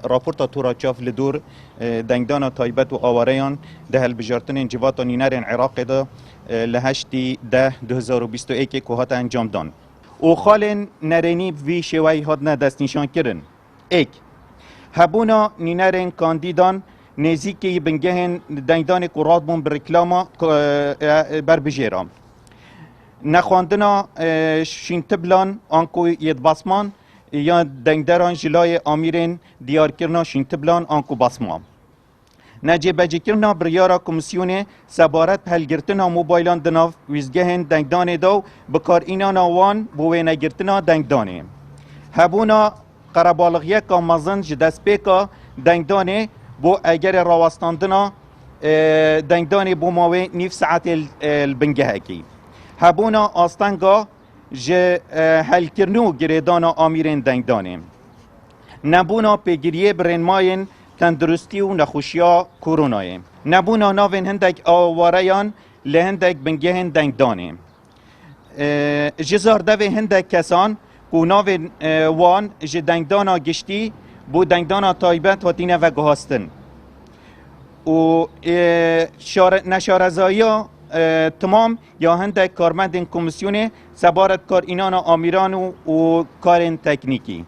راپورتا توراچاف لدور دنگدان تایبت و آواریان ده هلبجارتن انجبات نینر عراق ده لهشتی ده 2021 که هات انجام دان او خال نرینی وی شوی هات نه دست نشان کرن ایک هبونا نینرین کاندیدان نزیکی بنگهن دنگدان قراد بون برکلاما بر بجیرام نخواندنا شینتبلان آنکو ید باسمان یا دنگدران جلای آمیرین دیار کرنا شینتبلان آنکو باسمان نجی بجی کرنا بریارا کمیسیون سبارت هلگرتنا موبایلان دناف ویزگهن دنگدان دو بکار اینا نوان بوه نگرتنا دنگدانه هبونا قربالغیه که مزن جدست بیکا دنگدانه بو اگر راوستاندنا دنگدانه بو ماوه نیف ساعت البنگه کی هبونا آستانگا جه هلکرنو گریدانا آمیرین دنگدانه نبونا پیگیریه برنماین تندرستی و نخوشیا کرونای نبونا ناوین هندک آواریان لهندک بنگهن دنگدانه جزار دوی هندک کسان کو ناوین وان جه دنگدانا گشتی بو دنگدانا تایبت هاتینه و گهاستن و نشارزایی تمام یا هندک کارمند کمیسیون سبارت کار اینانا آمیران و کار تکنیکی